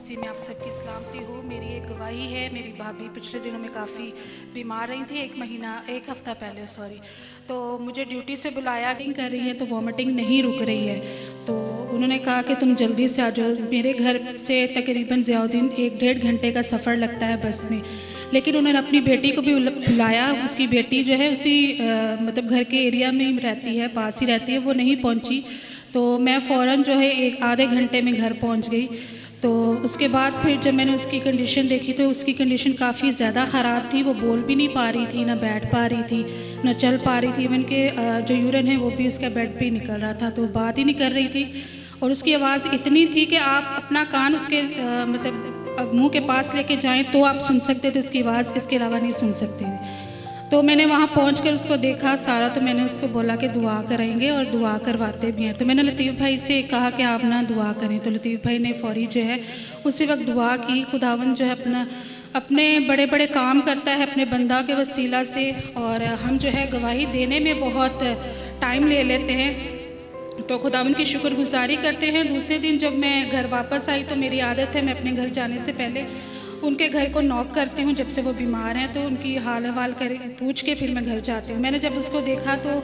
मसीह में आप सबकी सलामती हो। मेरी एक गवाही है। मेरी भाभी पिछले दिनों में काफ़ी बीमार रही थी, एक हफ़्ता पहले तो मुझे ड्यूटी से बुलाया कर रही है तो वॉमिटिंग नहीं रुक रही है। तो उन्होंने कहा कि तुम जल्दी से आ जाओ। मेरे घर से तकरीबन ज़ियाउद्दीन 1-1.5 घंटे का सफ़र लगता है बस में, लेकिन उन्होंने अपनी बेटी को भी बुलाया। उसकी बेटी जो है उसी मतलब घर के एरिया में ही रहती है, पास ही रहती है, वो नहीं पहुंची। तो मैं फ़ौरन जो है एक आधे घंटे में घर पहुंच गई। तो उसके बाद फिर जब मैंने उसकी कंडीशन देखी तो उसकी कंडीशन काफ़ी ज़्यादा ख़राब थी। वो बोल भी नहीं पा रही थी, ना बैठ पा रही थी, ना चल पा रही थी। इवन के जो यूरिन है वो भी उसका बेड पे ही निकल रहा था, तो बात ही नहीं कर रही थी। और उसकी आवाज़ इतनी थी कि आप अपना कान उसके मतलब मुंह के पास लेके जाएं तो आप सुन सकते थे उसकी आवाज़, इसके अलावा नहीं सुन सकते थे। तो मैंने वहाँ पहुंचकर उसको देखा सारा, तो मैंने उसको बोला कि दुआ करेंगे और दुआ करवाते भी हैं। तो मैंने लतीफ़ भाई से कहा कि आप ना दुआ करें, तो लतीफ़ भाई ने फ़ौरी जो है उसी वक्त दुआ की। खुदावंद जो है अपने बड़े बड़े काम करता है अपने बंदा के वसीला से, और हम जो है गवाही देने में बहुत टाइम ले लेते हैं, तो खुदावंद की शुक्रगुजारी करते हैं। दूसरे दिन जब मैं घर वापस आई तो मेरी आदत है मैं अपने घर जाने से पहले उनके घर को नॉक करती हूँ। जब से वो बीमार हैं तो उनकी हाल अहवाल कर पूछ के फिर मैं घर जाती हूँ। मैंने जब उसको देखा तो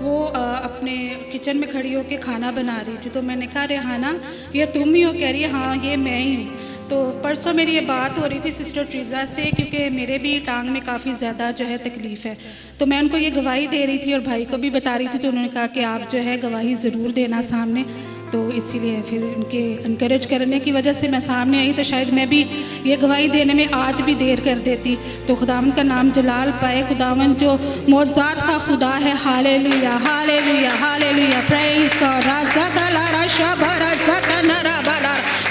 वो अपने किचन में खड़ी होकर खाना बना रही थी। तो मैंने कहा रेहाना ये तुम ही हो? कह रही है हाँ ये मैं ही हूँ। तो परसों मेरी ये बात हो रही थी सिस्टर ट्रीज़ा से, क्योंकि मेरे भी टांग में काफ़ी ज़्यादा जो है तकलीफ़ है। तो मैं उनको ये गवाही दे रही थी और भाई को भी बता रही थी। तो उन्होंने कहा कि आप जो है गवाही ज़रूर देना सामने। तो इसीलिए फिर उनके इनकरेज करने की वजह से मैं सामने आई। तो शायद मैं भी ये गवाही देने में आज भी देर कर देती। तो खुदावंद का नाम जलाल पाए। खुदावंद जो मौज़ात का खुदा है। Hallelujah hallelujah hallelujah, praise God.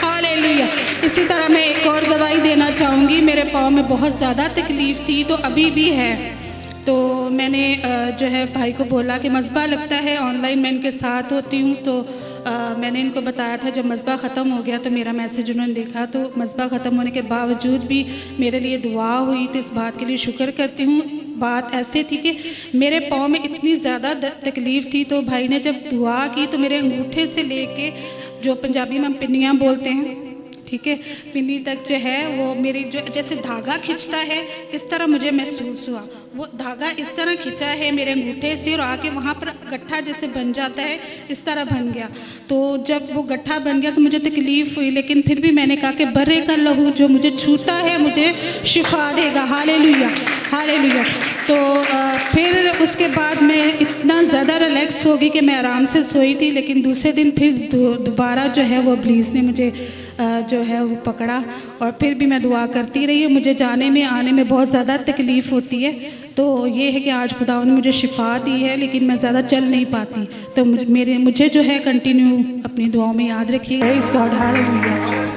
Hallelujah. इसी तरह मैं एक और गवाही देना चाहूँगी। मेरे पाँव में बहुत ज़्यादा तकलीफ़ थी, तो अभी भी है। तो मैंने जो है भाई को बोला कि मज़बा लगता है ऑनलाइन मैं इनके साथ होती हूँ। तो मैंने इनको बताया था। जब मज़बा ख़त्म हो गया तो मेरा मैसेज उन्होंने देखा। तो मज़बा ख़त्म होने के बावजूद भी मेरे लिए दुआ हुई, तो इस बात के लिए शुक्र करती हूँ। बात ऐसे थी कि मेरे पाँव में इतनी ज़्यादा तकलीफ़ थी, तो भाई ने जब दुआ की तो मेरे अंगूठे से लेके, जो पंजाबी में हम पिन्नियाँ बोलते हैं, ठीक है, पिन्नी तक जो है वो मेरी जो जैसे धागा खींचता है इस तरह मुझे महसूस हुआ। वो धागा इस तरह खींचा है मेरे अंगूठे से और आके वहाँ पर गट्ठा जैसे बन जाता है इस तरह बन गया। तो जब वो गट्ठा बन गया तो मुझे तकलीफ़ हुई, लेकिन फिर भी मैंने कहा कि बर्रे का लहू जो मुझे छूता है मुझे शिफा देगा। Hallelujah hallelujah. तो फिर उसके बाद मैं इतना ज़्यादा रिलैक्स हो गई कि मैं आराम से सोई थी। लेकिन दूसरे दिन फिर दोबारा जो है वो ब्लीस ने मुझे जो है वो पकड़ा, और फिर भी मैं दुआ करती रही। मुझे जाने में आने में बहुत ज़्यादा तकलीफ़ होती है। तो ये है कि आज खुदा ने मुझे शिफा दी है, लेकिन मैं ज़्यादा चल नहीं पाती। तो मुझे जो है कंटिन्यू अपनी दुआओं में याद रखिएगा। Praise God hallelujah.